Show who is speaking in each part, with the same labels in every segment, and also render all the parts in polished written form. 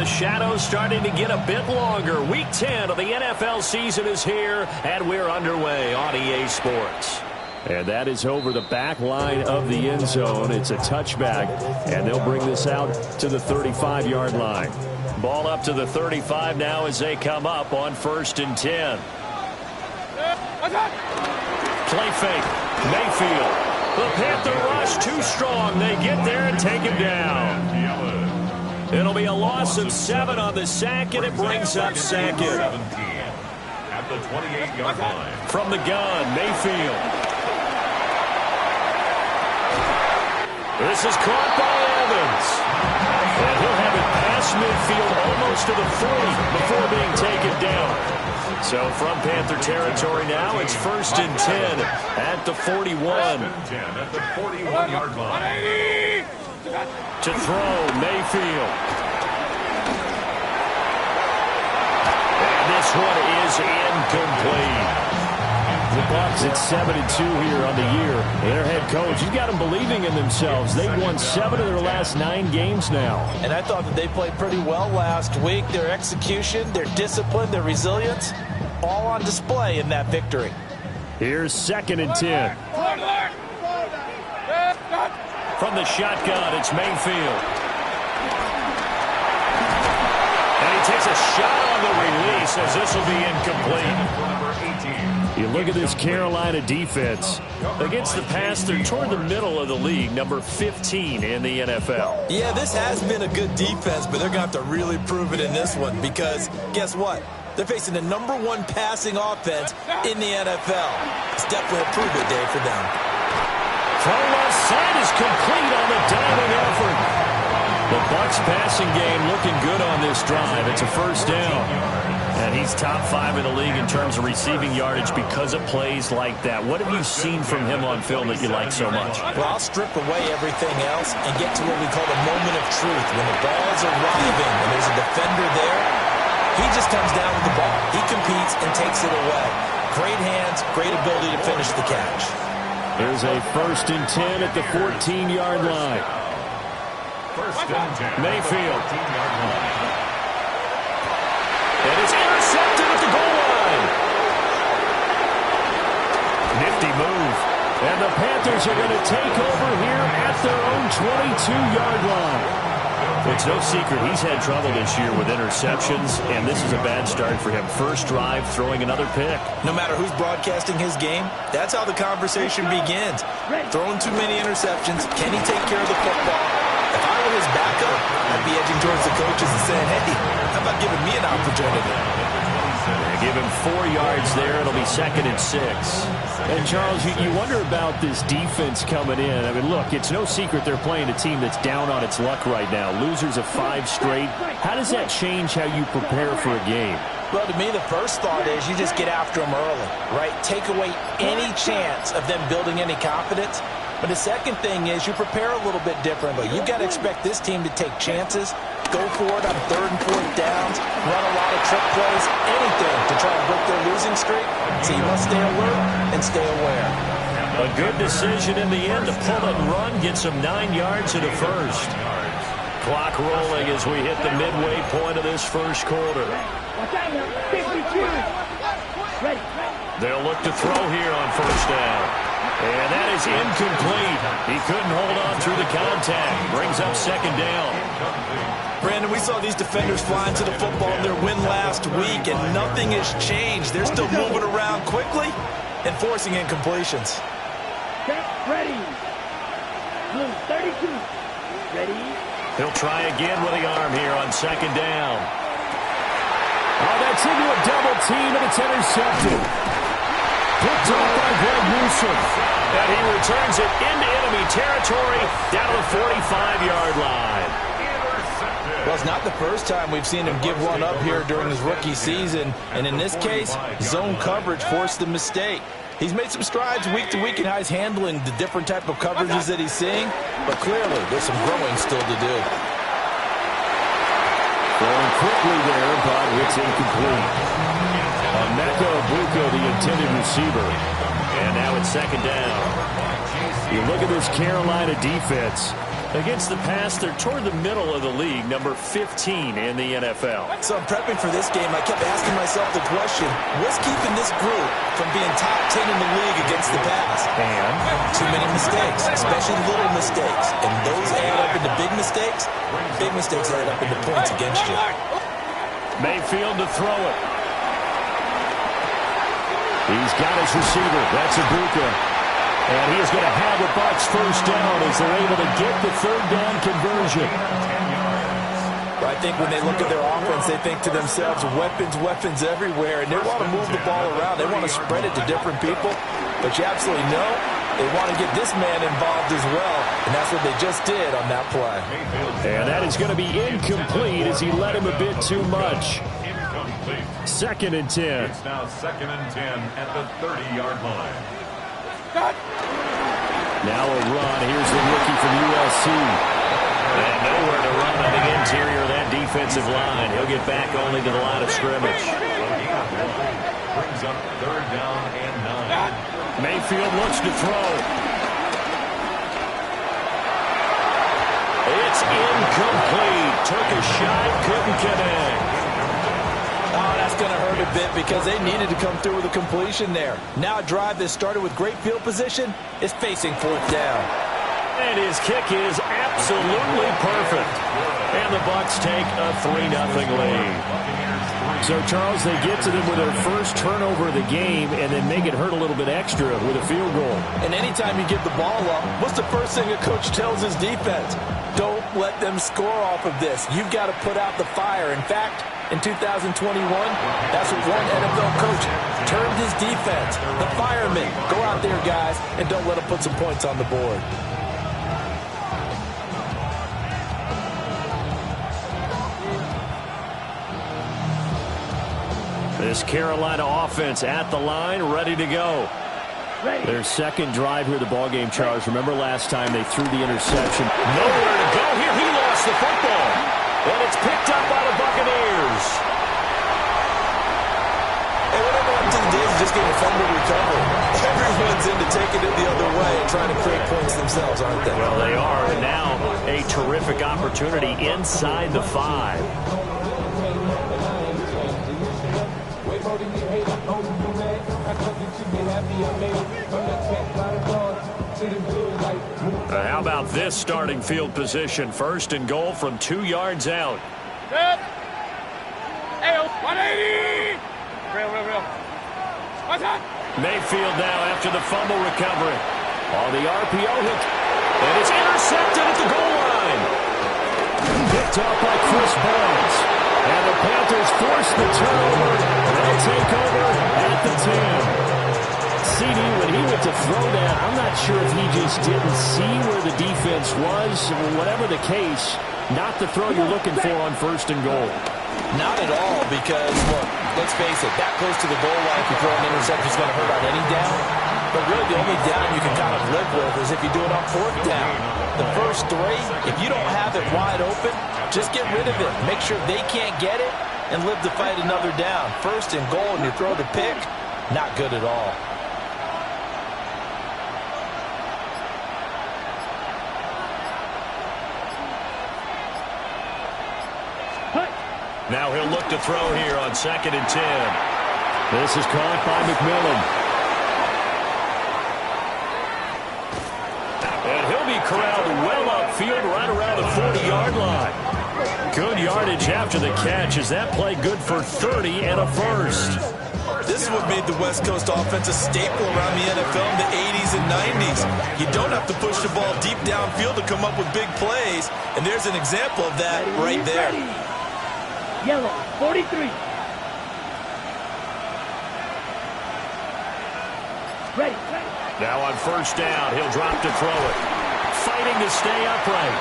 Speaker 1: the shadows starting to get a bit longer. Week 10 of the NFL season is here, and we're underway on EA Sports. And that is over the back line of the end zone. It's a touchback, and they'll bring this out to the 35-yard line. Ball up to the 35 now as they come up on 1st and 10. Play fake. Mayfield. The Panther rush too strong. They get there and take him down. It'll be a loss of 7 on the sack, and it brings up 2nd.
Speaker 2: At the 28-yard line.
Speaker 1: From the gun, Mayfield. This is caught by Evans. And he'll have it past midfield almost to the 40 before being taken down. So from Panther territory now, it's 1st and 10 at the 41.
Speaker 2: 1st and 10 at the 41-yard line.
Speaker 1: To throw, Mayfield. And this one is incomplete. The Bucs at 7-2 here on the year. Their head coach, he's got them believing in themselves. They've won 7 of their last 9 games now.
Speaker 3: And I thought that they played pretty well last week. Their execution, their discipline, their resilience, all on display in that victory.
Speaker 1: Here's 2nd and 10. From the shotgun, it's Mayfield. And he takes a shot on the release as this will be incomplete. You look at this Carolina defense. Against the pass, they're toward the middle of the league, number 15 in the NFL.
Speaker 3: Yeah, this has been a good defense, but they're going to have to really prove it in this one because guess what? They're facing the number 1 passing offense in the NFL. It's definitely a prove-it day for them.
Speaker 1: Throw left side is complete on the diving effort. The Bucs passing game looking good on this drive. It's a 1st down. And he's top 5 in the league in terms of receiving yardage because of plays like that. What have you seen from him on film that you like so much?
Speaker 3: Well, I'll strip away everything else and get to what we call the moment of truth. When the ball's arriving and there's a defender there, he just comes down with the ball. He competes and takes it away. Great hands, great ability to finish the catch.
Speaker 1: Here's a 1st and 10 at the 14-yard line.
Speaker 2: 1st and 10.
Speaker 1: Mayfield. And it's intercepted at the goal line. Nifty move. And the Panthers are going to take over here at their own 22-yard line. It's no secret he's had trouble this year with interceptions, and this is a bad start for him. First drive, throwing another pick.
Speaker 3: No matter who's broadcasting his game, that's how the conversation begins. Throwing too many interceptions. Can he take care of the football? If I were his backup, I'd be edging towards the coaches and saying, hey, how about giving me an opportunity?
Speaker 1: Give him 4 yards there. It'll be 2nd and 6. And, Charles, you wonder about this defense coming in. I mean, look, it's no secret they're playing a team that's down on its luck right now. Losers of 5 straight. How does that change how you prepare for a game?
Speaker 3: Well, to me, the first thought is you just get after them early, right? Take away any chance of them building any confidence. But the second thing is you prepare a little bit differently. You've got to expect this team to take chances, go for it on 3rd and 4th downs, run a lot of trick plays, anything to try and break their losing streak. So you must stay alert and stay aware.
Speaker 1: A good decision in the end to pull and run, get some 9 yards in the 1st. Clock rolling as we hit the midway point of this 1st quarter. They'll look to throw here on 1st down. And that is incomplete. He couldn't hold on through the contact. Brings up 2nd down.
Speaker 3: Brandon, we saw these defenders flying to the football in their win last week, and nothing has changed. They're still moving around quickly and forcing incompletions.
Speaker 4: Ready. Blue 32. Ready.
Speaker 1: He'll try again with the arm here on 2nd down. Oh, that's into a double team, and it's intercepted. Picked off by Greg Newsom. And he returns it into enemy territory down to the 45-yard line.
Speaker 3: Well, it's not the first time we've seen him give one up here during his rookie season. And in this case, zone coverage forced the mistake. He's made some strides week to week in how he's handling the different type of coverages that he's seeing. But clearly, there's some growing still to do.
Speaker 1: Going quickly there, but it's incomplete. Emeka Egbuka, the intended receiver. And now it's 2nd down. You look at this Carolina defense. Against the pass, they're toward the middle of the league, number 15 in the NFL.
Speaker 3: So I'm prepping for this game. I kept asking myself the question, what's keeping this group from being top 10 in the league against the pass?
Speaker 1: And
Speaker 3: too many mistakes, especially little mistakes. And those add up into big mistakes. Big mistakes add up into points against you.
Speaker 1: Mayfield to throw it. He's got his receiver. That's Ibuka. And he is going to have the Bucs first down as they're able to get the third down conversion.
Speaker 3: I think when they look at their offense, they think to themselves, weapons, weapons everywhere, and they want to move the ball around. They want to spread it to different people, but you absolutely know they want to get this man involved as well, and that's what they just did on that play.
Speaker 1: And that is going to be incomplete as he led him a bit too much. Second and 10.
Speaker 2: It's now second and 10 at the 30-yard line.
Speaker 1: Now a run. Here's the rookie from USC. And nowhere to run on the interior of that defensive line. He'll get back only to the line of scrimmage.
Speaker 2: Brings up third down and 9.
Speaker 1: Mayfield looks to throw. It's incomplete. Took a shot, couldn't connect.
Speaker 3: Oh, that's going to hurt a bit because they needed to come through with a completion there. Now a drive that started with great field position is facing fourth down.
Speaker 1: And his kick is absolutely perfect. And the Bucs take a 3-0 lead. So, Charles, they get to them with their first turnover of the game and then make it hurt a little bit extra with a field goal.
Speaker 3: And anytime you give the ball up, what's the first thing a coach tells his defense? Don't let them score off of this. You've got to put out the fire. In fact, in 2021, that's what one NFL coach termed his defense. The firemen. Go out there, guys, and don't let them put some points on the board.
Speaker 1: This Carolina offense at the line, ready to go. Their second drive here, the ballgame, Charles. Remember last time they threw the interception. Nowhere to go here. He lost the football. And it's picked up by the Buccaneers.
Speaker 3: And whatever up to the days, just getting a fumble recovery. Everyone's into taking it the other way and trying to create points themselves, aren't they?
Speaker 1: Well, they are. And now a terrific opportunity inside the 5. How about this starting field position? First and goal from 2 yards out.
Speaker 5: Good. Hey, 180. Real. What's that?
Speaker 1: Mayfield now after the fumble recovery. On the RPO hit. And it's intercepted at the goal line. Picked up by Chris Barnes. And the Panthers force the turnover. They'll take over at the 10. CD, when he went to throw that, I'm not sure if he just didn't see where the defense was. Whatever the case, not the throw you're looking for on first and goal.
Speaker 3: Not at all, because, look, let's face it, that close to the goal line, if you throw an interception, is going to hurt on any down. But really, the only down you can kind of live with is if you do it on fourth down. The first 3, if you don't have it wide open, just get rid of it. Make sure they can't get it and live to fight another down. First and goal, and you throw the pick, not good at all.
Speaker 1: Now he'll look to throw here on second and 10. This is caught by McMillan. And he'll be corralled well upfield right around the 40-yard line. Good yardage after the catch. Is that play good for 30 and a first?
Speaker 3: This is what made the West Coast offense a staple around the NFL in the 80s and 90s. You don't have to push the ball deep downfield to come up with big plays, and there's an example of that right there.
Speaker 4: Yellow, 43. Ready.
Speaker 1: Now on first down, he'll drop to throw it. Fighting to stay upright.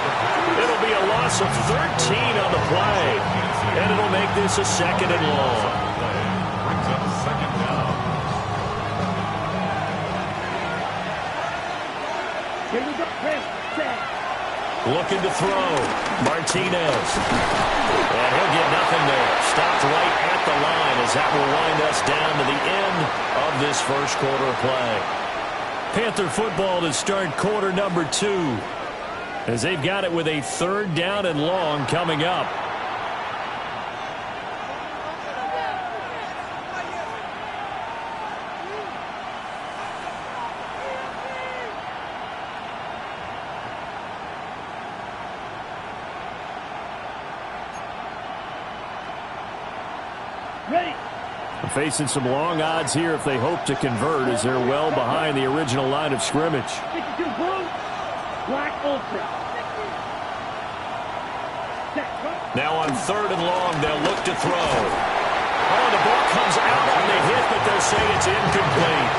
Speaker 1: It'll be a loss of 13 on the play. And it'll make this a second and long.
Speaker 2: Brings up second down.
Speaker 4: Here we go. Set.
Speaker 1: Looking to throw. Martinez. And he'll get nothing there. Stopped right at the line as that will wind us down to the end of this first quarter of play. Panther football to start quarter number 2. as they've got it with a 3rd down and long coming up.
Speaker 4: Ready.
Speaker 1: Facing some long odds here if they hope to convert, as they're well behind the original line of scrimmage.
Speaker 4: 62 blue. Black ultra.
Speaker 1: Now on 3rd and long, they'll look to throw. Oh, the ball comes out on the hit, but they'll say it's incomplete.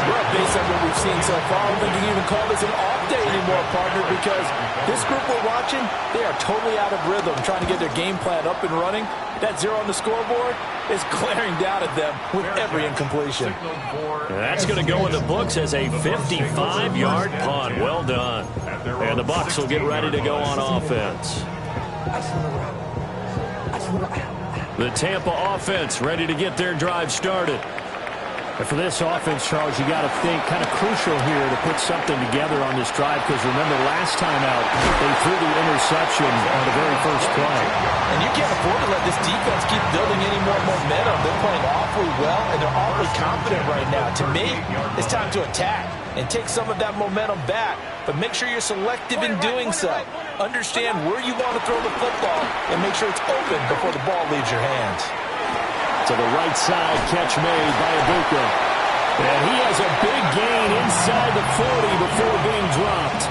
Speaker 3: Well, based on what we've seen so far, I don't think you can even call this an off day anymore, partner, because this group we're watching, they are totally out of rhythm, trying to get their game plan up and running. That 0 on the scoreboard is glaring down at them with every incompletion.
Speaker 1: And that's going to go in the books as a 55-yard punt. Well done. And the Bucs will get ready to go on offense. The Tampa offense ready to get their drive started. And for this offense, Charles, you got to think kind of crucial here to put something together on this drive, because remember last time out they threw the interception on the very first play.
Speaker 3: And you can't afford to let this defense keep building any more momentum. They're playing awfully well, and they're awfully confident right now. To me, it's time to attack and take some of that momentum back, but make sure you're selective in doing so. Understand where you want to throw the football and make sure it's open before the ball leaves your hands.
Speaker 1: To the right side, catch made by Ibuka. And he has a big gain inside the 40 before being dropped.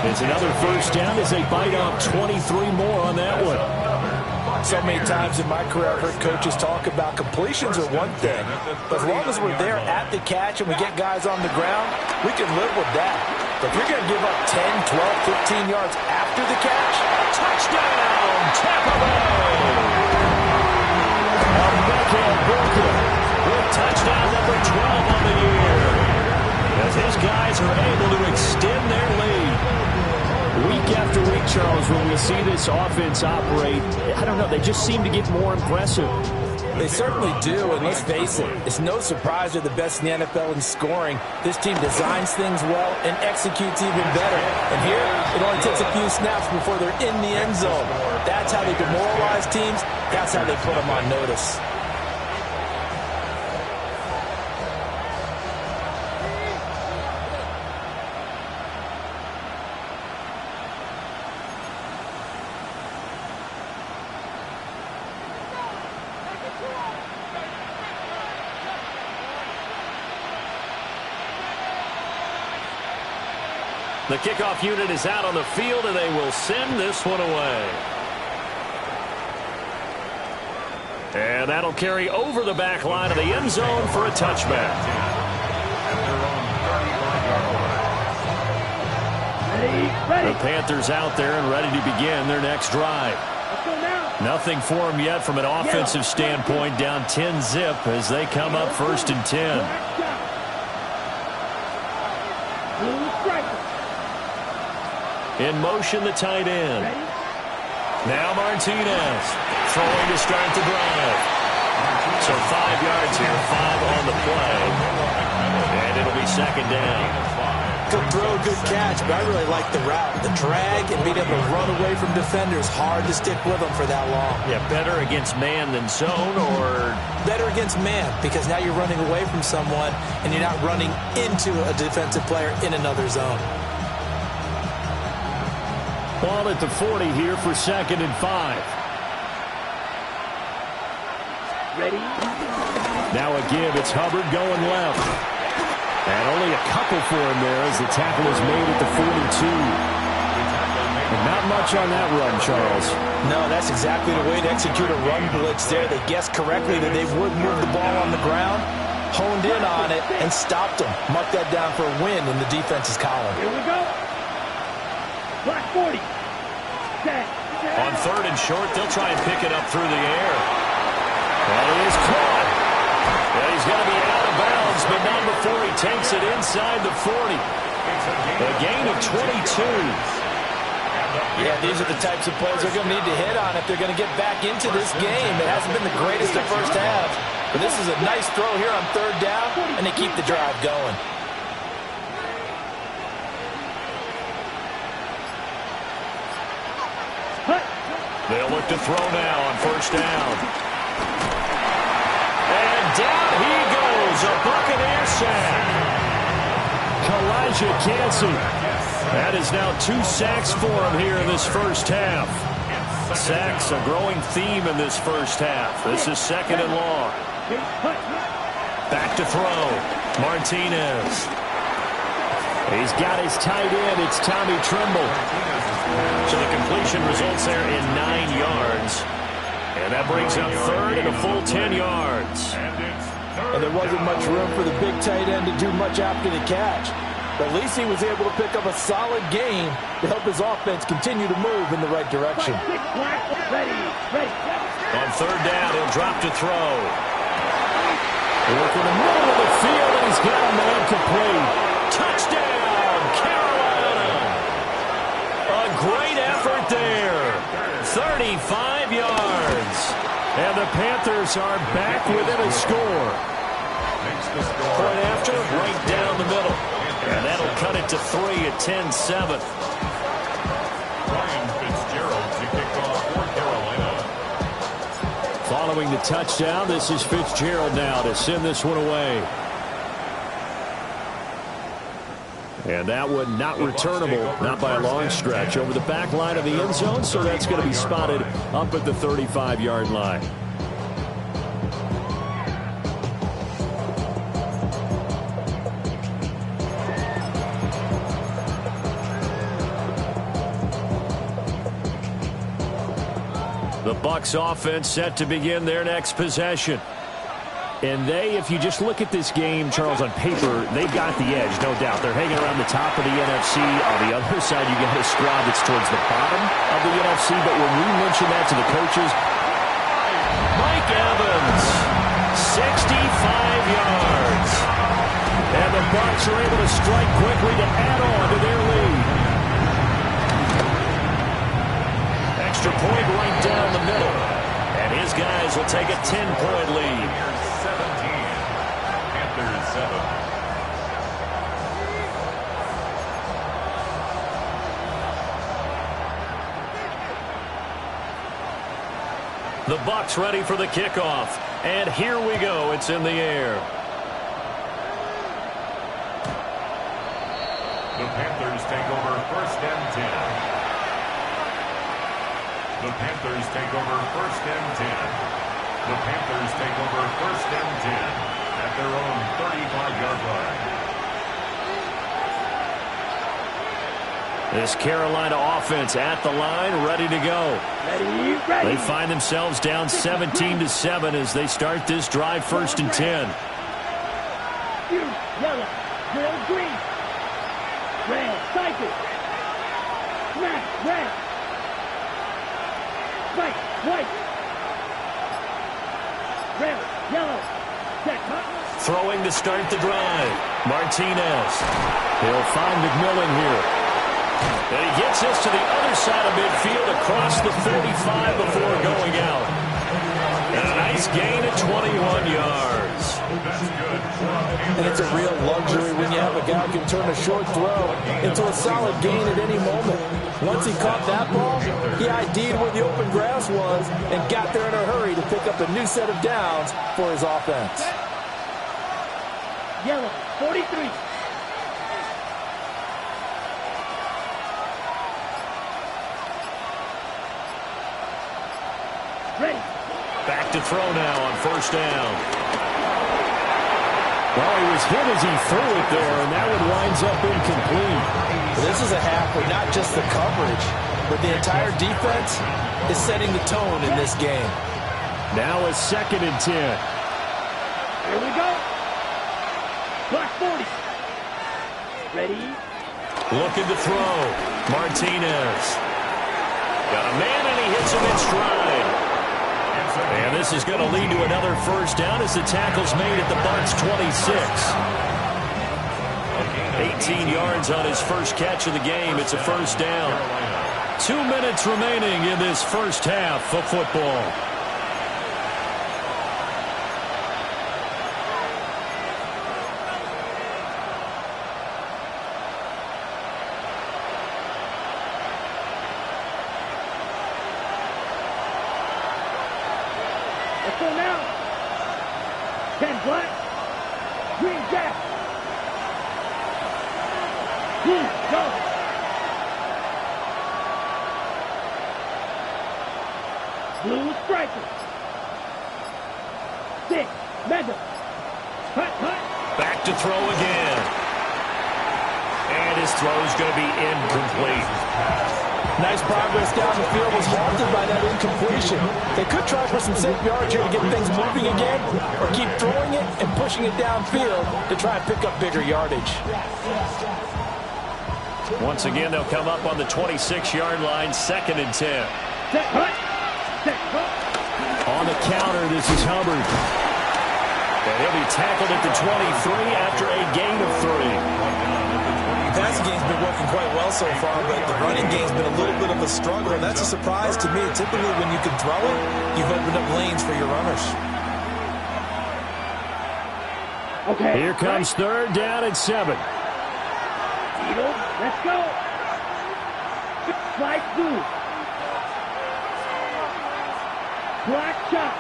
Speaker 1: It's another 1st down as they bite off 23 more on that one.
Speaker 3: So many times in my career, I've heard coaches talk about completions are one thing, but as long as we're there at the catch and we get guys on the ground, we can live with that. But if you're going to give up 10, 12, 15 yards after the catch,
Speaker 1: touchdown, Tampa Bay! With touchdown number 12 on the year, as his guys are able to extend their lead. Week after week, Charles, when we see this offense operate, I don't know, they just seem to get more impressive.
Speaker 3: They certainly do, and let's face it, it's no surprise they're the best in the NFL in scoring. This team designs things well and executes even better. And here, it only takes a few snaps before they're in the end zone. That's how they demoralize teams. That's how they put them on notice.
Speaker 1: The kickoff unit is out on the field, and they will send this one away. And that'll carry over the back line of the end zone for a touchback.
Speaker 4: Ready.
Speaker 1: The Panthers out there and ready to begin their next drive.
Speaker 4: Let's go now.
Speaker 1: Nothing for them yet from an offensive standpoint, down 10-zip as they come up 1st and 10.
Speaker 4: Blue striker.
Speaker 1: In motion, the tight end. Now Martinez throwing to start the drive. So 5 yards here, 5 on the play. And it'll be 2nd down.
Speaker 3: Good throw, good catch, but I really like the route. The drag and being able to run away from defenders, hard to stick with them for that long.
Speaker 1: Yeah, better against man than zone, or?
Speaker 3: Better against man, because now you're running away from someone and you're not running into a defensive player in another zone.
Speaker 1: Ball at the 40 here for 2nd and 5.
Speaker 4: Ready.
Speaker 1: Now a give. It's Hubbard going left. And only a couple for him there as the tackle is made at the 42. And not much on that run, Charles.
Speaker 3: No, that's exactly the way to execute a run blitz there. They guessed correctly that they would move the ball on the ground, honed in on it, and stopped them. Mark that down for a win in the defense's column.
Speaker 4: Here we go. Black 40. Set.
Speaker 1: On 3rd and short, they'll try and pick it up through the air. And it is caught. And he's going to be out of bounds, but not before he takes it inside the 40. A gain of 22.
Speaker 3: Yeah, these are the types of plays they're going to need to hit on if they're going to get back into this game. It hasn't been the greatest of first halves, but this is a nice throw here on 3rd down, and they keep the drive going.
Speaker 1: to throw now on first down. And down he goes, a Buccaneer sack. Elijah Cansey. That is now 2 sacks for him here in this first half. Sacks, a growing theme in this first half. This is 2nd and long. Back to throw. Martinez. He's got his tight end. It's Tommy Tremble. So the completion results there in 9 yards. And that brings up 3rd and a full 10 yards.
Speaker 3: And there wasn't much room for the big tight end to do much after the catch. But at least he was able to pick up a solid gain to help his offense continue to move in the right direction.
Speaker 1: On 3rd down, he'll drop to throw. Work in the middle of the field, and he's got a man complete. Touchdown, Carolina. A great effort there. 35 yards. And the Panthers are back within a score. Point after, right down the middle. And that'll cut it to 3 at 10-7. Following the touchdown, this is Fitzgerald now to send this one away. And that one not returnable, not by a long stretch, over the back line of the end zone, so that's going to be spotted up at the 35-yard line. The Bucs offense set to begin their next possession. And they, if you just look at this game, Charles, on paper, they've got the edge, no doubt. They're hanging around the top of the NFC. On the other side, you got a squad that's towards the bottom of the NFC. But when we mention that to the coaches, Mike Evans, 65 yards. And the Bucs are able to strike quickly to add on to their lead. Extra point right down the middle. And his guys will take a 10-point lead.
Speaker 2: 17. Panthers 7.
Speaker 1: The Bucs ready for the kickoff. And here we go. It's in the air.
Speaker 2: The Panthers take over 1st and 10. The Panthers take over 1st and 10. The Panthers take over 1st and 10 at their own 35-yard line.
Speaker 1: This Carolina offense at the line, ready to go.
Speaker 4: Ready.
Speaker 1: They find themselves down 17-7 as they start this drive 1st and 10.
Speaker 4: Blue, yellow, red, green. Red, cycle. Smash, red. Right, white. Red, yellow. Check,
Speaker 1: Throwing to start the drive. Martinez. He'll find McMillan here. And he gets this to the other side of midfield across the 45 before going out. And a nice gain at 21 yards.
Speaker 3: And it's a real luxury when you have a guy who can turn a short throw into a solid gain at any moment. Once he caught that ball, he ID'd where the open grass was and got there in a hurry to pick up a new set of downs for his offense.
Speaker 4: Yellow, 43. Ready.
Speaker 1: Back to throw now on 1st down. Well, he was hit as he threw it there, and that one winds up incomplete.
Speaker 3: This is a half where not just the coverage, but the entire defense is setting the tone in this game.
Speaker 1: Now a 2nd and 10.
Speaker 4: Here we go. Block 40. Ready.
Speaker 1: Looking to throw. Martinez. Got a man, and he hits him in stride. And this is going to lead to another 1st down as the tackle's made at the Bucs 26. 18 yards on his first catch of the game. It's a 1st down. 2 minutes remaining in this first half of football.
Speaker 4: Go. Blue striker. 6. Mega. Cut.
Speaker 1: Back to throw again. And his throw's going to be incomplete.
Speaker 3: Nice progress down the field was halted by that incompletion. They could try for some safe yards here to get things moving again, or keep throwing it and pushing it downfield to try and pick up bigger yardage.
Speaker 1: Once again, they'll come up on the 26-yard line, 2nd and 10.
Speaker 4: Set cut.
Speaker 1: On the counter, this is Hubbard. And he'll be tackled at the 23 after a gain of 3.
Speaker 3: The passing game's been working quite well so far, but the running game's been a little bit of a struggle, and that's a surprise to me. Typically, when you can throw it, you've opened up lanes for your runners.
Speaker 4: Okay.
Speaker 1: Here comes 3rd down and 7.
Speaker 4: Eagle, let's go. Slide through. Black shot.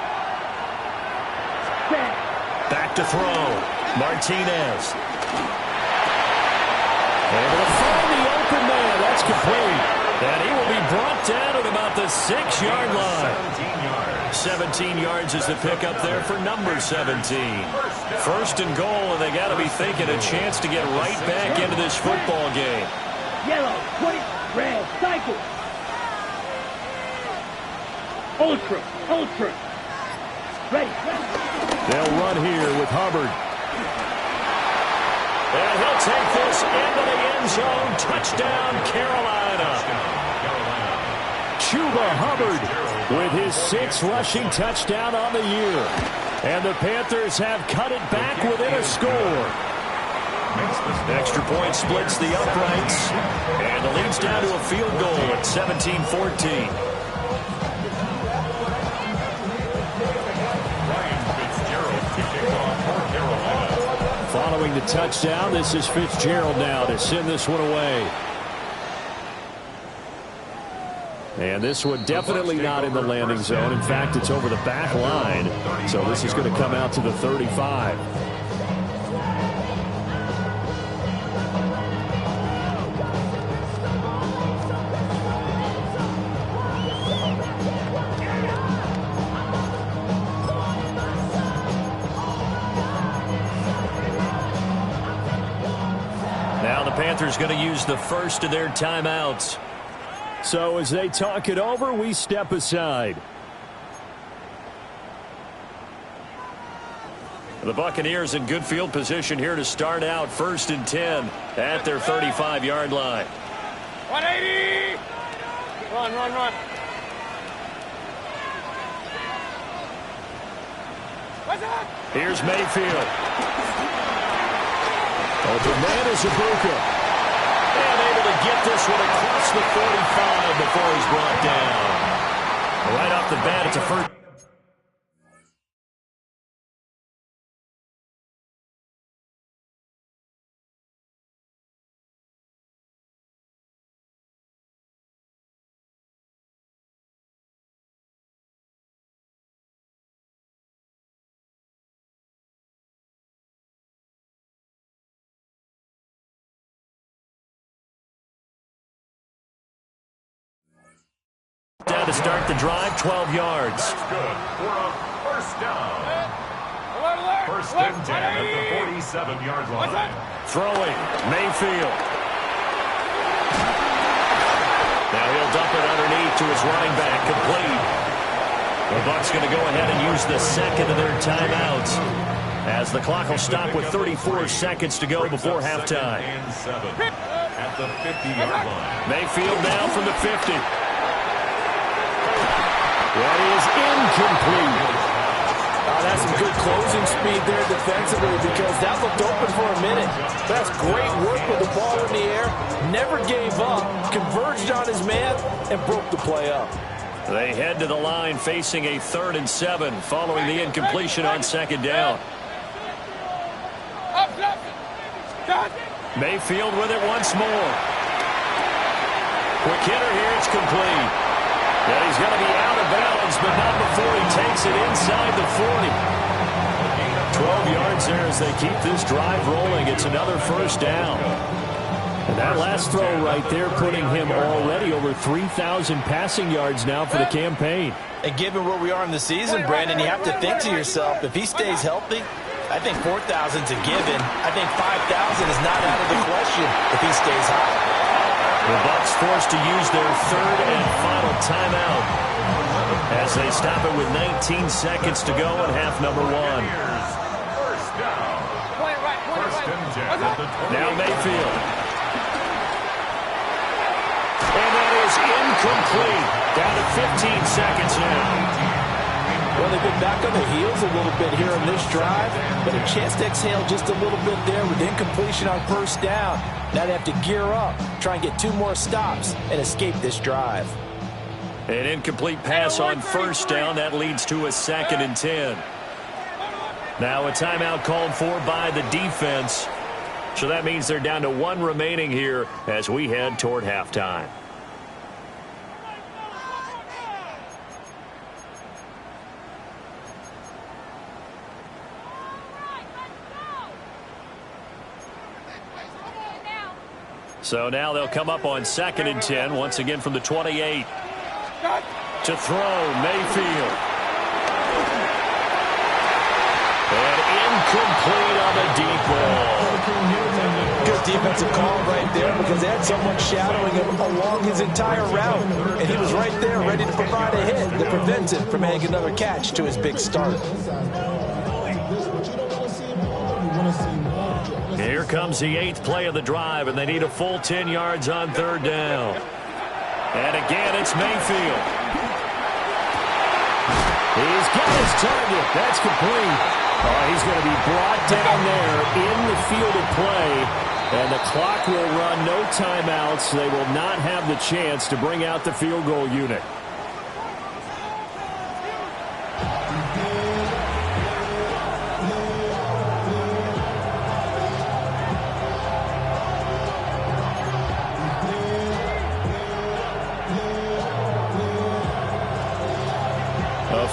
Speaker 4: Set.
Speaker 1: Back to throw. Martinez. Able to find the open man. That's complete. And he will be brought down at about the 6-yard line. 17 yards is the pickup there for number 17. 1st and goal, and they got to be thinking a chance to get right back into this football game.
Speaker 4: Yellow, 20, red, cycle. Ultra. Ready.
Speaker 1: They'll run here with Hubbard. And he'll take this into the end zone. Touchdown, Carolina. Chuba Hubbard with his 6th rushing touchdown on the year. And the Panthers have cut it back within a score. Extra point splits the uprights. And the lead's down to a field goal at 17-14. Following the touchdown, this is Fitzgerald now to send this one away. And this one definitely not in the landing zone. In fact, it's over the back line. So this is going to come out to the 35. Now the Panthers going to use the first of their timeouts. So as they talk it over, we step aside. The Buccaneers in good field position here to start out 1st and 10 at their 35-yard line.
Speaker 5: 180! Run. What's that?
Speaker 1: Here's Mayfield. Open man is Ibuka. And able to get this one across the 45 before he's brought down. Right off the bat, it's a first. Down to start the drive, 12 yards.
Speaker 2: That's good for a first down.
Speaker 5: Alert.
Speaker 2: 1st and 10 at the 47-yard line.
Speaker 1: Throwing, Mayfield. Now he'll dump it underneath to his running back, complete. The Bucs going to go ahead and use the 2nd of their timeouts, as the clock will stop with 34 seconds to go before halftime.
Speaker 2: And 7 at the 50-yard line.
Speaker 1: Mayfield now from the 50. That is incomplete.
Speaker 3: That's some good closing speed there defensively, because that looked open for a minute. That's great work with the ball in the air. Never gave up, converged on his man, and broke the play up.
Speaker 1: They head to the line facing a 3rd and 7 following the incompletion on 2nd down. Mayfield with it once more. Quick hitter here, it's complete. And he's going to be out of bounds, but not before he takes it inside the 40. 12 yards there as they keep this drive rolling. It's another first down. And that last throw right there putting him already over 3,000 passing yards now for the campaign.
Speaker 3: And given where we are in the season, Brandon, you have to think to yourself, if he stays healthy, I think 4,000's a given. I think 5,000 is not out of the question if he stays hot.
Speaker 1: The Bucs forced to use their third and final timeout as they stop it with 19 seconds to go in half number one. Now Mayfield. And that is incomplete. Down to 15 seconds now.
Speaker 3: Well, they've been back on their heels a little bit here in this drive, but a chance to exhale just a little bit there with incompletion on first down. Now they have to gear up, try and get 2 more stops, and escape this drive.
Speaker 1: An incomplete pass on first down. That leads to a 2nd and 10. Now a timeout called for by the defense. So that means they're down to 1 remaining here as we head toward halftime. So now they'll come up on 2nd and 10, once again from the 28. To throw, Mayfield. And incomplete on the deep ball.
Speaker 3: Good defensive call right there because they had someone shadowing him along his entire route. And he was right there ready to provide a hit that prevents him from adding another catch to his big start.
Speaker 1: Here comes the 8th play of the drive, and they need a full 10 yards on 3rd down. And again, it's Mayfield. He's got his target. That's complete. He's going to be brought down there in the field of play, and the clock will run, no timeouts. They will not have the chance to bring out the field goal unit.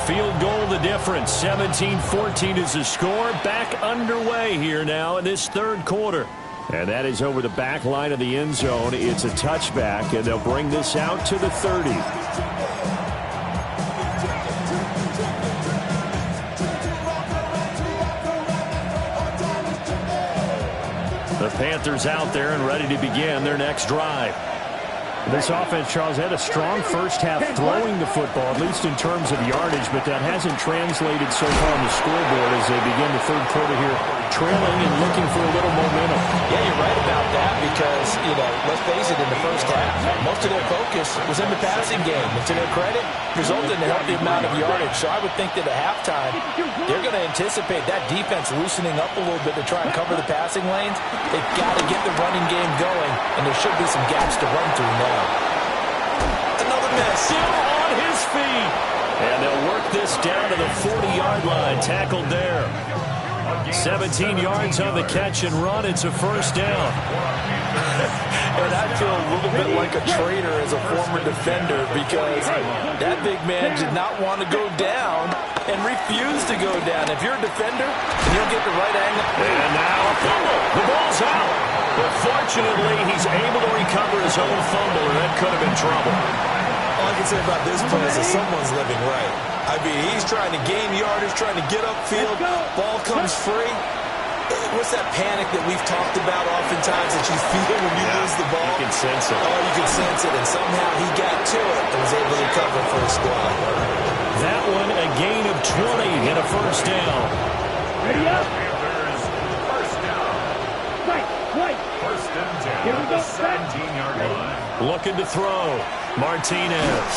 Speaker 1: Field goal the difference. 17-14 is the score. Back underway here now in this 3rd quarter. And that is over the back line of the end zone. It's a touchback, and they'll bring this out to the 30. The Panthers out there and ready to begin their next drive. This offense, Charles, had a strong first half throwing the football, at least in terms of yardage, but that hasn't translated so far on the scoreboard as they begin the 3rd quarter here, trailing and looking for a little momentum.
Speaker 3: Yeah, you're right about that because, let's face it, in the first half, most of their focus was in the passing game. And to their credit, resulted in a healthy amount of yardage. So I would think that at halftime, they're going to anticipate that defense loosening up a little bit to try and cover the passing lanes. They've got to get the running game going, and there should be some gaps to run through now.
Speaker 1: Another miss. Still on his feet. And they'll work this down to the 40-yard line. Tackled there. 17 yards on the catch and run. It's a first down.
Speaker 3: And I feel a little bit like a traitor as a former defender because that big man did not want to go down and refused to go down. If you're a defender and you'll get the right angle.
Speaker 1: And now a fumble. The ball's out. But fortunately, he's able to recover his own fumble, and that could have been trouble.
Speaker 3: All I can say about this play is that someone's living right. I mean, he's trying to gain yardage, trying to get upfield. Ball comes free. What's that panic that we've talked about oftentimes that you feel when you lose the ball?
Speaker 1: You can sense it.
Speaker 3: Oh, you can sense it, and somehow he got to it and was able to recover for a squad.
Speaker 1: That one, a gain of 20 and a first down.
Speaker 4: Ready up.
Speaker 2: First down.
Speaker 4: Right.
Speaker 2: First and 10
Speaker 4: Here we
Speaker 2: at
Speaker 4: go.
Speaker 2: the 17-yard line.
Speaker 1: Looking to throw. Martinez.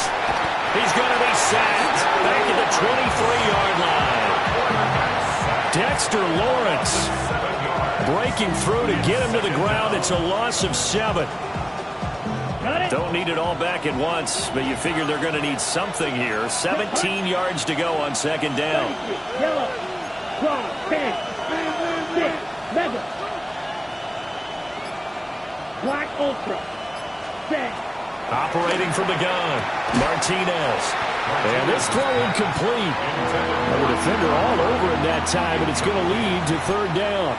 Speaker 1: He's going to be sacked. Back at the 23-yard line. Dexter Lawrence breaking through to get him to the ground. It's a loss of 7. Don't need it all back at once, but you figure they're going to need something here. 17 yards to go on 2nd down.
Speaker 4: Yellow. 12, 10, 6, 11. Black Ultra. 6.
Speaker 1: Operating from the gun. Martinez. And this throw incomplete. And the defender all over him that time, and it's going to lead to third down.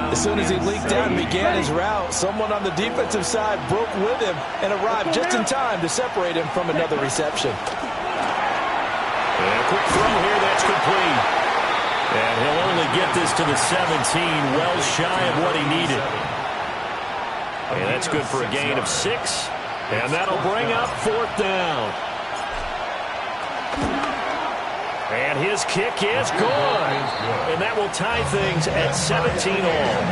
Speaker 3: As soon as he leaked out and began his route, someone on the defensive side broke with him and arrived just in time to separate him from another reception.
Speaker 1: And a quick throw here, that's complete. And he'll only get this to the 17, well shy of what he needed. And that's good for a gain of 6. And that'll bring up fourth down. And his kick is good. And that will tie things at 17 all.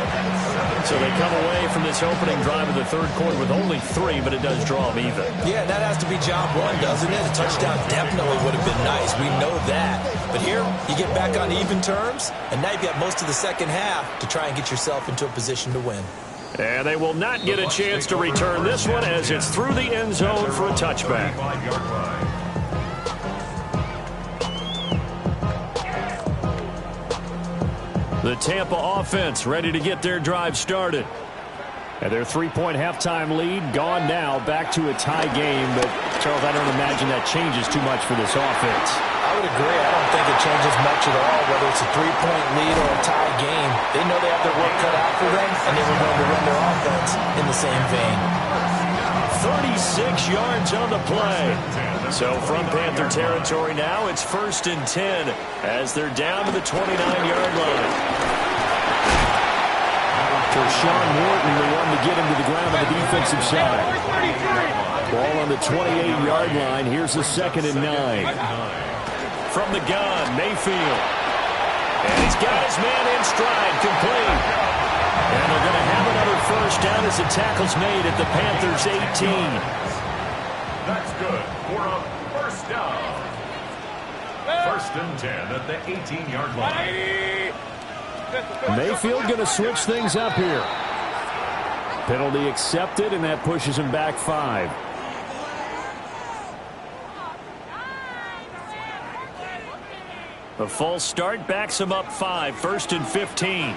Speaker 1: So they come away from this opening drive of the third quarter with only 3, but it does draw them even.
Speaker 3: Yeah, that has to be job one, doesn't it? A touchdown definitely would have been nice. We know that. But here, you get back on even terms, and now you've got most of the second half to try and get yourself into a position to win.
Speaker 1: And they will not get a chance to return this one as it's through the end zone for a touchback. The Tampa offense ready to get their drive started. And their 3-point halftime lead gone now, back to a tie game. But, Charles, I don't imagine that changes too much for this offense.
Speaker 3: I would agree. I don't think it changes much at all, whether it's a 3-point lead or a tie game. They know they have their work cut out for them, and they were going to run their offense in the same vein.
Speaker 1: 36 yards on the play. So from Panther territory now, it's 1st and 10 as they're down to the 29-yard line. For Sean Morton, the one to get him to the ground on the defensive side. Ball on the 28-yard line. Here's the 2nd and 9. From the gun, Mayfield. And he's got his man in stride, complete. And they're going to have another first down as the tackle's made at the Panthers' 18.
Speaker 2: That's good for a first down. 1st and 10 at the 18-yard line.
Speaker 1: Mayfield going to switch things up here. Penalty accepted, and that pushes him back 5. The false start backs him up 5, 1st and 15.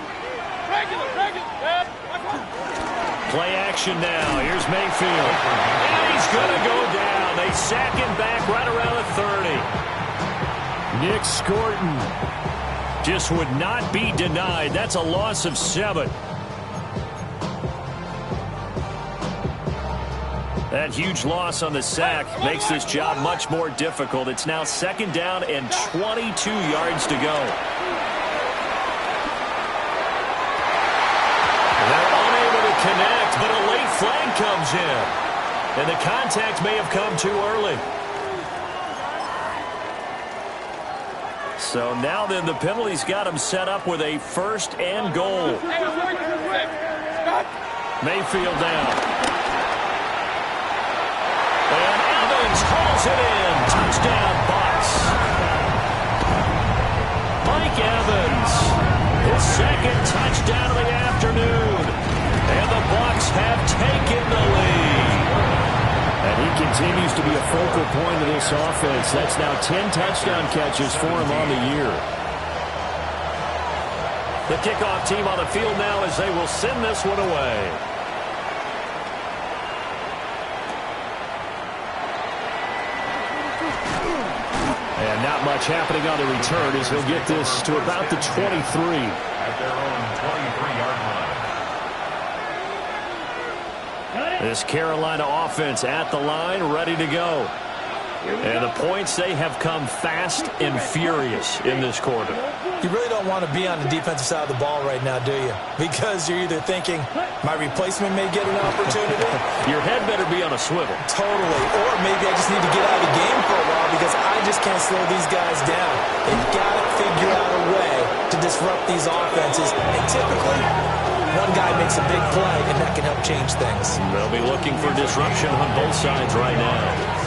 Speaker 1: Play action now. Here's Mayfield. And he's going to go down. They sack him back right around the 30. Nick Scorton just would not be denied. That's a loss of 7. That huge loss on the sack makes this job much more difficult. It's now 2nd down and 22 yards to go. They're unable to connect, but a late flag comes in. And the contact may have come too early. So now then the penalty's got him set up with a 1st and goal. Mayfield down. And Evans hauls it in. Touchdown, Bucs. Mike Evans, his 2nd touchdown of the afternoon. And the Bucs have taken the lead. And he continues to be a focal point of this offense. That's now 10 touchdown catches for him on the year. The kickoff team on the field now as they will send this one away. And not much happening on the return as he'll get this to about the 23.
Speaker 2: At their own 23-yard line.
Speaker 1: This Carolina offense at the line, ready to go. And the points, they have come fast and furious in this quarter.
Speaker 3: You really don't want to be on the defensive side of the ball right now, do you? Because you're either thinking, my replacement may get an opportunity.
Speaker 1: Your head better be on a swivel.
Speaker 3: Totally. Or maybe I just need to get out of the game for a while because I just can't slow these guys down. They've got to figure out a way to disrupt these offenses. And typically, one guy makes a big play, and that can help change things.
Speaker 1: They'll be looking for disruption on both sides right now.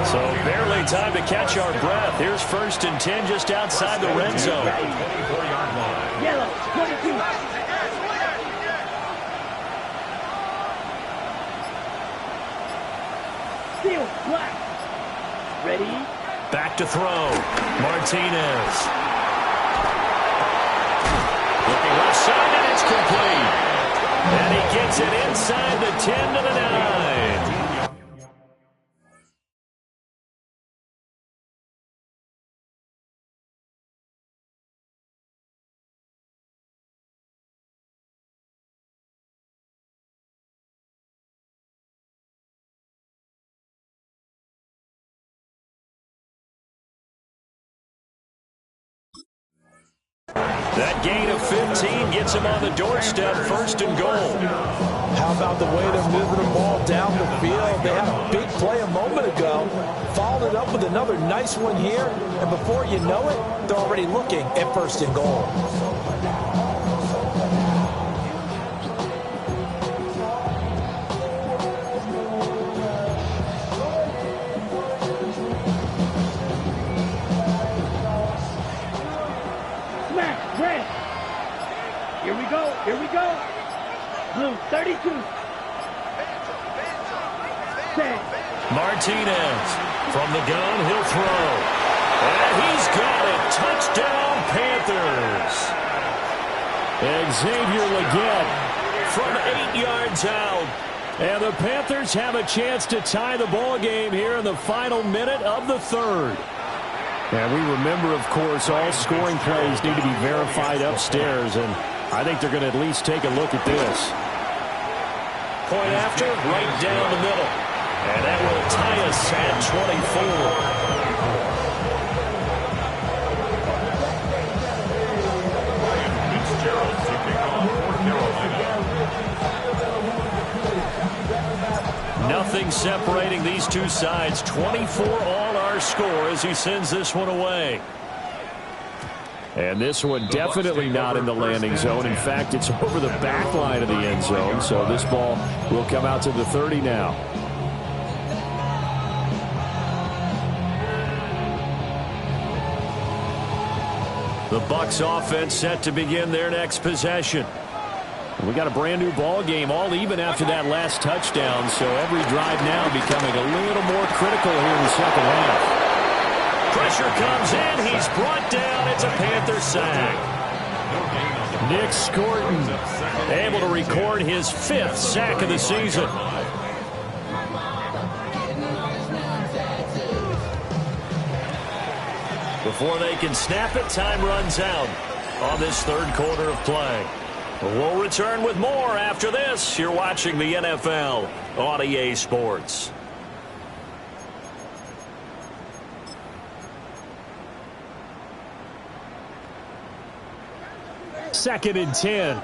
Speaker 1: So barely time to catch our breath. Here's 1st and 10 just outside the red zone.
Speaker 4: Yellow, 22. Steel, black. Ready?
Speaker 1: Back to throw. Martinez. Looking left side, and it's complete. And he gets it inside the 10 to the 9. That gain of 15 gets him on the doorstep, 1st and goal.
Speaker 3: How about the way they're moving the ball down the field? They had a big play a moment ago, followed it up with another nice one here, and before you know it, they're already looking at 1st and goal.
Speaker 4: Here we go. Blue, 32. Set.
Speaker 1: Martinez from the gun, he'll throw. And he's got it. Touchdown, Panthers. Xavier Legette from 8 yards out. And the Panthers have a chance to tie the ball game here in the final minute of the 3rd. And we remember, of course, all scoring plays need to be verified upstairs, and I think they're going to at least take a look at this. Point after, right down the middle. And that will tie us at 24. Nothing separating these two sides. 24 all our score as he sends this one away. And this one definitely not in the landing zone. In fact, it's over the back line of the end zone. So this ball will come out to the 30 now. The Bucs offense set to begin their next possession. We got a brand new ball game, all even after that last touchdown. So every drive now becoming a little more critical here in the second half. Pressure comes in. He's brought down. It's a Panther sack. Nick Scorton able to record his 5th sack of the season. Before they can snap it, time runs out on this 3rd quarter of play. We'll return with more after this. You're watching the NFL on EA Sports. 2nd and 10.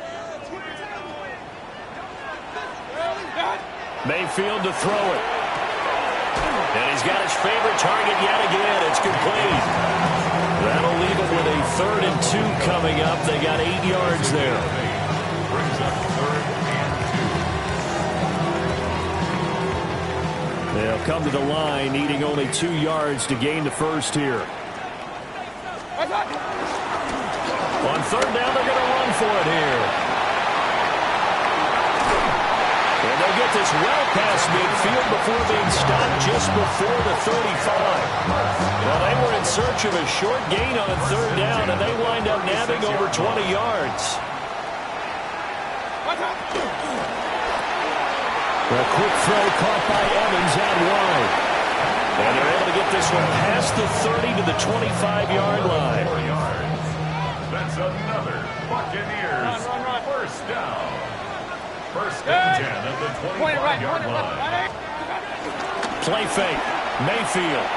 Speaker 1: Mayfield to throw it. And he's got his favorite target yet again. It's complete. That'll leave it with a 3rd and 2 coming up. They got 8 yards there. They'll come to the line, needing only 2 yards to gain the first here. On 3rd down, they're going to run for it here. And they'll get this well past midfield before being stopped just before the 35. Well, they were in search of a short gain on 3rd down, and they wind up nabbing over 20 yards. A quick throw caught by Evans out wide. And they're able to get this one past the 30 to the 25-yard line.
Speaker 2: That's another Buccaneers first down. 1st and 10 at the 25-yard line.
Speaker 1: Play fake. Mayfield.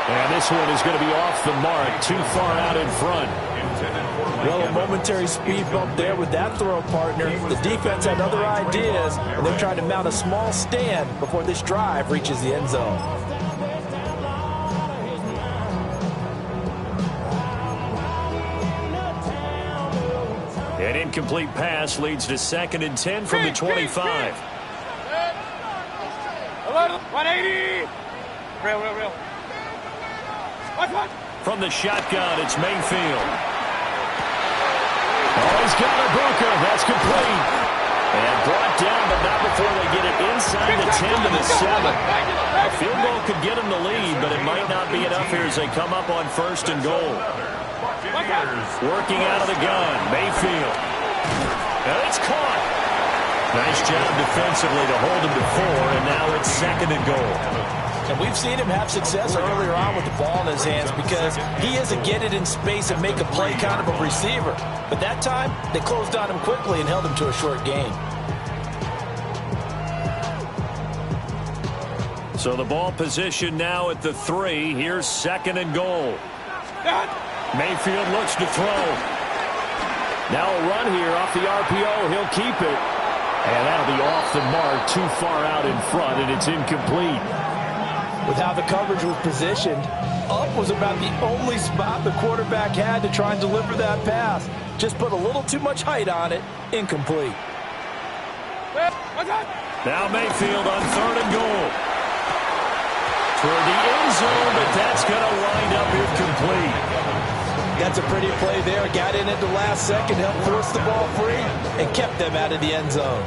Speaker 1: And this one is going to be off the mark. Too far out in front.
Speaker 3: Well, a momentary speed bump there with that throw, partner. The defense had other ideas, and they're trying to mount a small stand before this drive reaches the end zone.
Speaker 1: An incomplete pass leads to 2nd and 10 from the 25.
Speaker 5: 180. Real. What?
Speaker 1: From the shotgun, it's Mayfield. Oh, he's got a bunker. That's complete. And brought down, but not before they get it inside the 10 to the 7. A field goal could get them the lead, but it might not be enough here as they come up on 1st and goal. Working out of the gun, Mayfield. And it's caught. Nice job defensively to hold him to 4, and now it's 2nd and goal.
Speaker 3: And we've seen him have success earlier on with the ball in his hands because he is a get it in space and make a play kind of a receiver. But that time, they closed on him quickly and held him to a short gain.
Speaker 1: So the ball position now at the 3. Here's 2nd and goal. Mayfield looks to throw. Now a run here off the RPO. He'll keep it. And that'll be off the mark, too far out in front, and it's incomplete.
Speaker 3: With how the coverage was positioned, up was about the only spot the quarterback had to try and deliver that pass. Just put a little too much height on it. Incomplete.
Speaker 1: Now Mayfield on 3rd and goal. Toward the end zone, but that's going to wind up incomplete.
Speaker 3: That's a pretty play there. Got in at the last second, helped force the ball free, and kept them out of the end zone.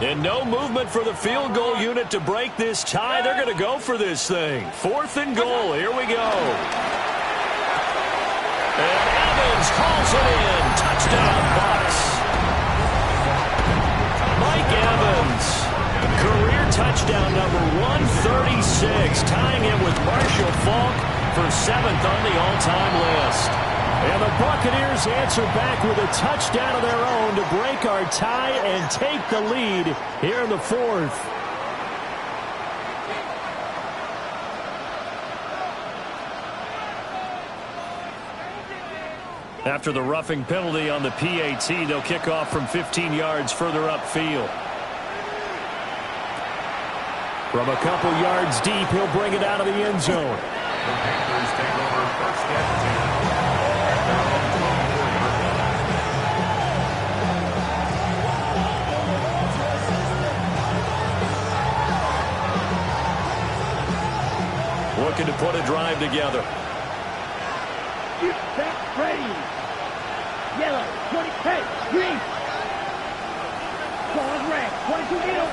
Speaker 1: And no movement for the field goal unit to break this tie. They're going to go for this thing. 4th and goal. Here we go. And Evans calls it in. Touchdown, Bucs. Mike Evans, career touchdown number 136, tying him with Marshall Faulk for 7th on the all-time list. And the Buccaneers answer back with a touchdown of their own to break our tie and take the lead here in the 4th. After the roughing penalty on the PAT, they'll kick off from 15 yards further upfield. From a couple yards deep, he'll bring it out of the end zone.
Speaker 2: The Panthers take over 1st and 10.
Speaker 1: Looking to put a drive together.
Speaker 4: Back ready. Yellow, 20, hey, green. Ball is red, 22 middle.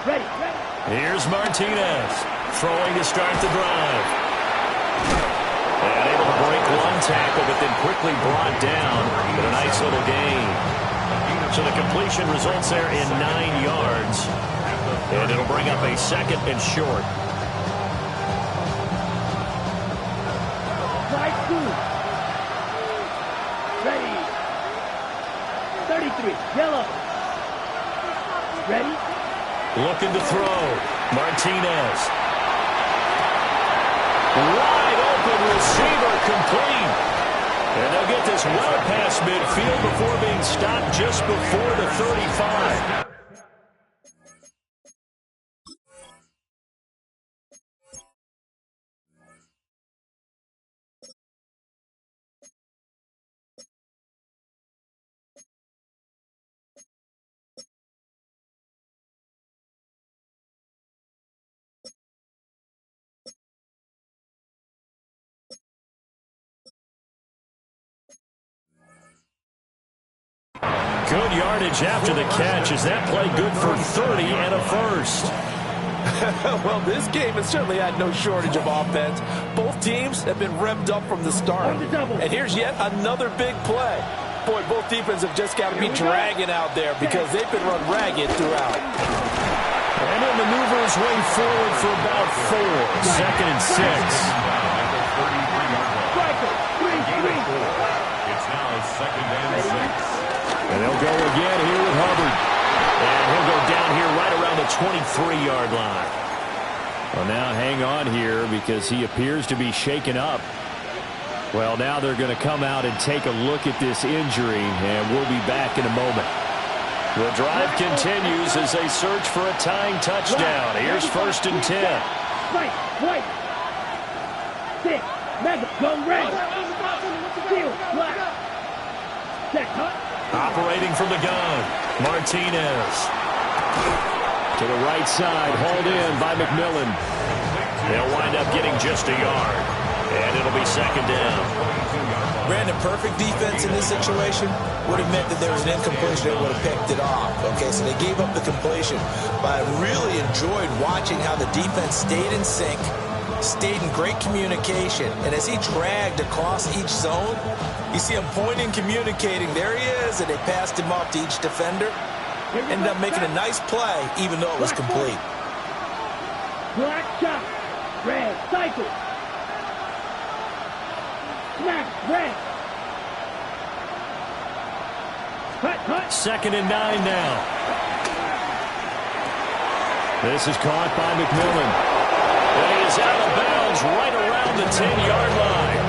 Speaker 4: Ready.
Speaker 1: Here's Martinez, throwing to start the drive. And able to break one tackle, but then quickly brought down. But a nice little gain. So the completion results there in 9 yards. And it'll bring up a 2nd and short.
Speaker 4: Right two. Ready. 33, yellow. Ready.
Speaker 1: Looking to throw. Martinez. Wide open receiver, complete. And they'll get this well past midfield before being stopped just before the 35. Good yardage after the catch. Is that play good for 30 and a first?
Speaker 3: Well, this game has certainly had no shortage of offense. Both teams have been revved up from the start. And here's yet another big play. Boy, both defenses have just got to be dragging out there because they've been run ragged throughout.
Speaker 1: And he'll maneuver his way forward for about 4. 2nd and 6.
Speaker 2: It's now 2nd and 6.
Speaker 1: And they'll go again here with Hubbard. And he'll go down here right around the 23-yard line. Well, now hang on here because he appears to be shaken up. Well, now they're going to come out and take a look at this injury, and we'll be back in a moment. The drive continues as they search for a tying touchdown. Here's 1st and 10.
Speaker 4: White. 6, mega, go red. Steel, black. Check, huh?
Speaker 1: Operating from the gun, Martinez. To the right side, hauled in by McMillan. They'll wind up getting just a yard. And it'll be 2nd down.
Speaker 3: Brandon, perfect defense in this situation would have meant that there was an incompletion that would have picked it off. Okay, so they gave up the completion. But I really enjoyed watching how the defense stayed in sync, stayed in great communication. And as he dragged across each zone, you see him pointing, communicating. There he is, and they passed him off to each defender. Ended up making a nice play, even though it was complete.
Speaker 4: Black shot. Red, cycle. Black, red. Cut.
Speaker 1: 2nd and 9 now. This is caught by McMillan. And he is out of bounds right around the 10-yard line.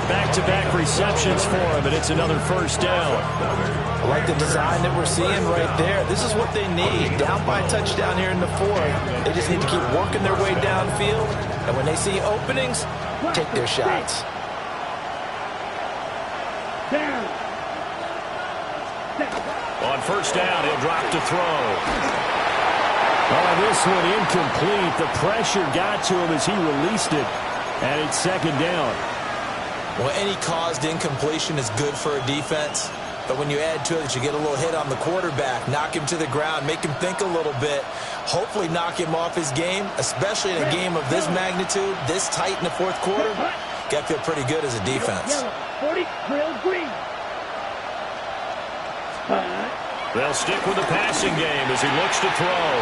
Speaker 1: Back-to-back receptions for him, and it's another first down.
Speaker 3: I like the design that we're seeing right there. This is what they need. Down by a touchdown here in the fourth. They just need to keep working their way downfield. And when they see openings, take their shots.
Speaker 1: On first down, he'll drop to throw. Oh, this one incomplete. The pressure got to him as he released it. And it's second down.
Speaker 3: Well, any caused incompletion is good for a defense. But when you add to it that you get a little hit on the quarterback, knock him to the ground, make him think a little bit, hopefully knock him off his game, especially in a game of this magnitude, this tight in the fourth quarter, got to feel pretty good as a defense.
Speaker 4: 40, trail green.
Speaker 1: They'll stick with the passing game as he looks to throw.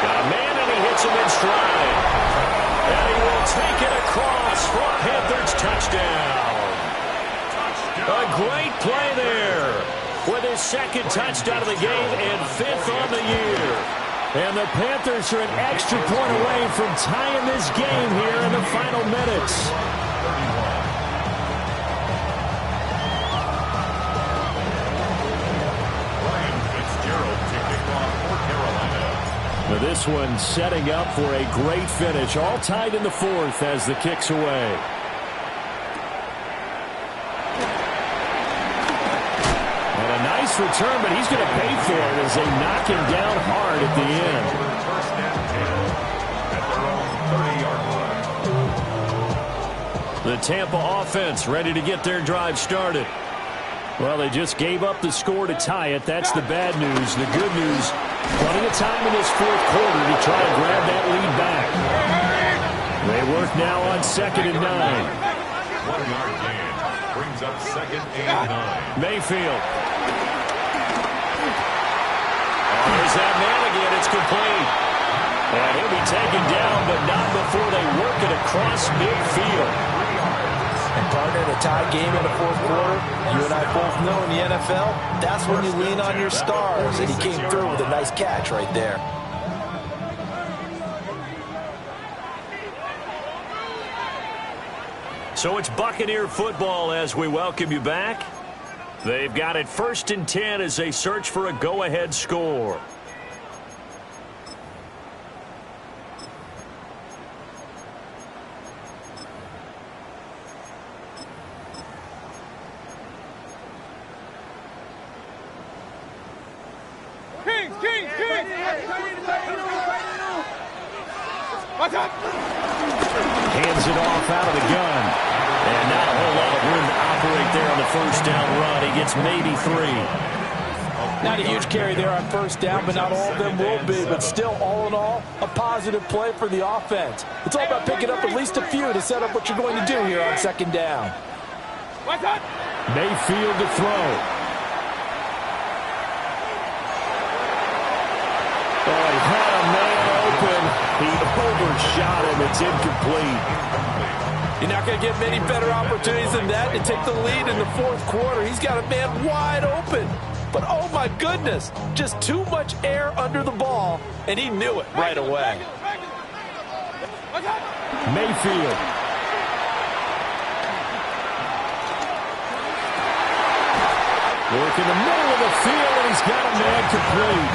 Speaker 1: Got a man, and he hits him in stride. And he will take it across for a Panthers touchdown. A great play there with his second touchdown of the game and fifth on the year. And the Panthers are an extra point away from tying this game here in the final minutes. Now this one setting up for a great finish. All tied in the fourth as the kick's away. And a nice return, but he's going to pay for it as they knock him down hard at the end.
Speaker 2: First and 10 at their own 30-yard line.
Speaker 1: The Tampa offense ready to get their drive started. Well, they just gave up the score to tie it. That's the bad news. The good news, plenty of time in this fourth quarter to try to grab that lead back. They work now on 2nd and 9.
Speaker 2: 1 yard gain brings up 2nd and 9.
Speaker 1: Mayfield. Oh, there's that man again. It's complete. And he'll be taken down, but not before they work it across midfield.
Speaker 3: And partner, in a tie game in the fourth quarter, you and I both know in the NFL, that's when you lean on your stars. And he came through with a nice catch right there.
Speaker 1: So it's Buccaneer football as we welcome you back. They've got it 1st and 10 as they search for a go-ahead score. Hands it off out of the gun. And not a whole lot of room to operate there on the first down run. He gets maybe 3.
Speaker 3: Not a huge carry there on first down, but not all of them will be. But still, all in all, a positive play for the offense. It's all about picking up at least a few to set up what you're going to do here on 2nd down.
Speaker 1: Mayfield to throw. Oh, he had a man open. He overshot him. It's incomplete.
Speaker 3: You're not going to get many better opportunities than that to take the lead in the fourth quarter. He's got a man wide open. But, oh, my goodness, just too much air under the ball, and he knew it right away.
Speaker 1: Mayfield. Work in the middle of the field, and he's got a man complete.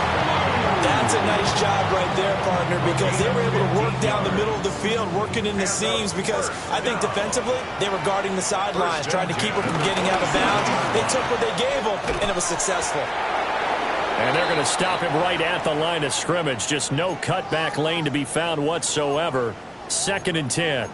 Speaker 3: That's a nice job right there, partner, because they were able to work down the middle of the field, working in the seams, because I think defensively they were guarding the sidelines, trying to keep them from getting out of bounds. They took what they gave them, and it was successful.
Speaker 1: And they're going to stop him right at the line of scrimmage. Just no cutback lane to be found whatsoever. 2nd and 10.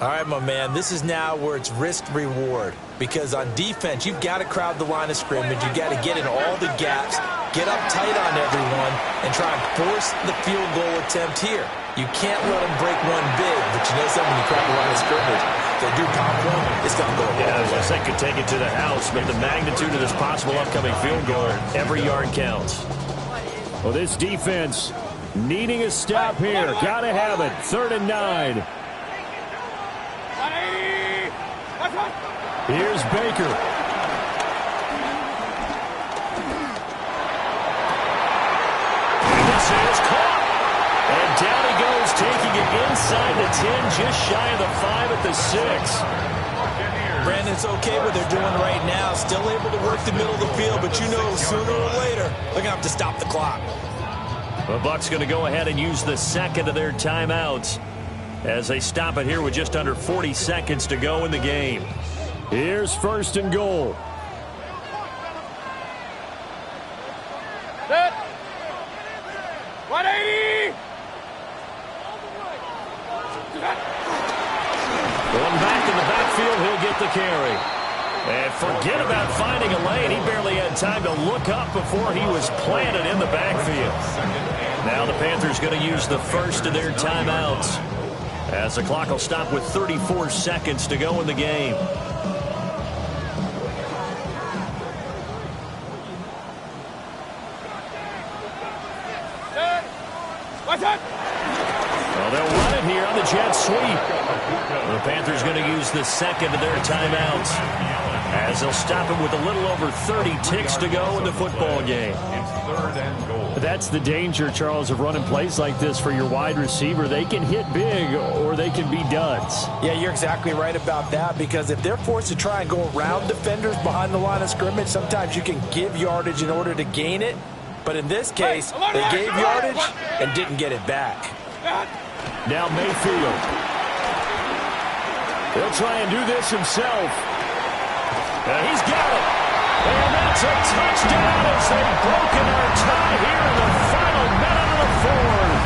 Speaker 3: All right, my man, this is now where it's risk-reward, because on defense, you've got to crowd the line of scrimmage. You've got to get in all the gaps, get up tight on everyone, and try and force the field goal attempt here. You can't let them break one big, but you know something, when you crowd the line of scrimmage, if they do pop one, it's going to go away.
Speaker 1: Yeah, I think could take it to the house, but the magnitude of this possible upcoming field goal, every yard counts. Well, this defense needing a stop here. Got to have it. 3rd and 9. Here's Baker. This is caught. And down he goes, taking it inside the 10, just shy of the 5 at the 6.
Speaker 3: Brandon, it's okay what they're doing right now. Still able to work the middle of the field, but you know sooner or later they're going to have to stop the clock.
Speaker 1: The Bucs going to go ahead and use the second of their timeouts as they stop it here with just under 40 seconds to go in the game. Here's first and goal.
Speaker 5: Set. 180.
Speaker 1: Going back in the backfield, he'll get the carry. And forget about finding a lane. He barely had time to look up before he was planted in the backfield. Now the Panthers going to use the first of their timeouts as the clock will stop with 34 seconds to go in the game. Well, they'll run it here on the jet sweep. The Panthers going to use the second of their timeouts as they'll stop it with a little over 30 ticks to go in the football game.
Speaker 2: It's third and goal.
Speaker 1: That's the danger, Charles, of running plays like this for your wide receiver. They can hit big or they can be duds.
Speaker 3: Yeah, you're exactly right about that, because if they're forced to try and go around defenders behind the line of scrimmage, sometimes you can give yardage in order to gain it. But in this case, they gave yardage and didn't get it back.
Speaker 1: Now Mayfield. He'll try and do this himself. And he's got it. And that's a touchdown as they've broken our tie here in the final minute of the fourth.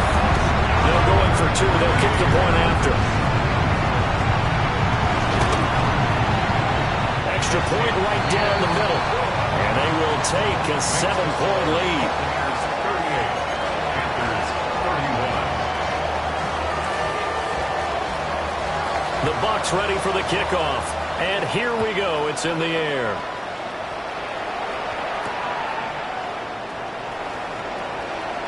Speaker 1: They'll go in for two. They'll kick the point after. Extra point right down the middle. And they will take a 7-point lead. The Bucs ready for the kickoff. And here we go. It's in the air.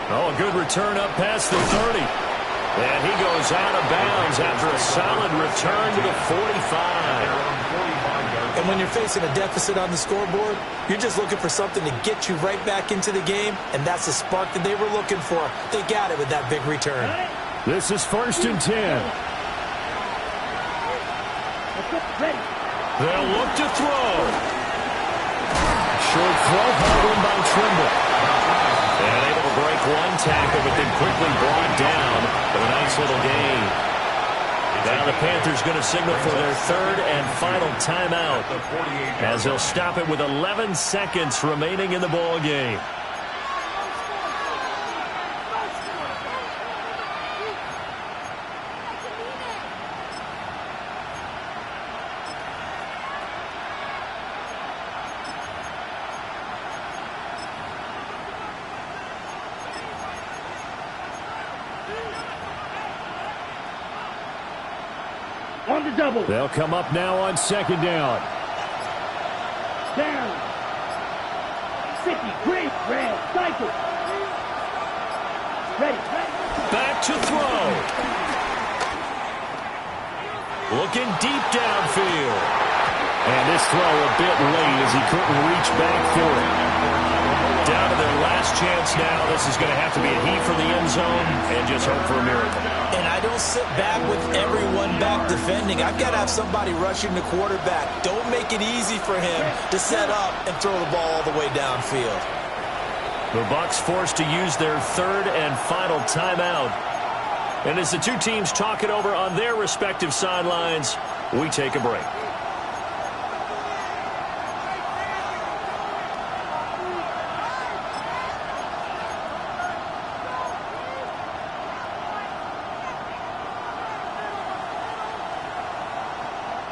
Speaker 1: Oh, a good return up past the 30. And he goes out of bounds after a solid return to the 45.
Speaker 3: And when you're facing a deficit on the scoreboard, you're just looking for something to get you right back into the game, and that's the spark that they were looking for. They got it with that big return.
Speaker 1: This is first and 10. They'll look to throw. Short throw, hard in by Trimble. And able to break one tackle, but then quickly brought down with a nice little gain. Now the Panthers going to signal for their third and final timeout as they'll stop it with 11 seconds remaining in the ball game.
Speaker 4: On the double.
Speaker 1: They'll come up now on second down.
Speaker 4: Down. 50. Green. Red. Cycle. Ready.
Speaker 1: Back to throw. Looking deep downfield. And this throw a bit late as he couldn't reach back for it. Down to their last chance now. This is going to have to be a heave for the end zone and just hope for a miracle.
Speaker 3: And I don't sit back with everyone back defending. I've got to have somebody rushing the quarterback. Don't make it easy for him to set up and throw the ball all the way downfield.
Speaker 1: The Bucs forced to use their third and final timeout. And as the two teams talk it over on their respective sidelines, we take a break.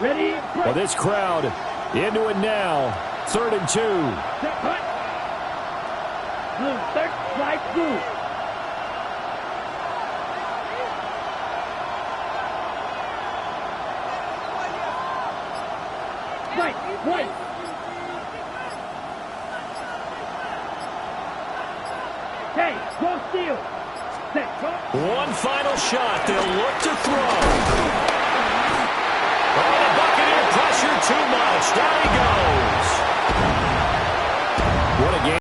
Speaker 4: Ready.
Speaker 1: Well, this crowd into it now. 3rd and 2.
Speaker 4: Set, cut. Blue. Third. Slide. Blue. Right. White. Okay. Go steal. Set. Cut.
Speaker 1: One final shot. They'll look to throw. Oh, the Buccaneer pressure too much. Down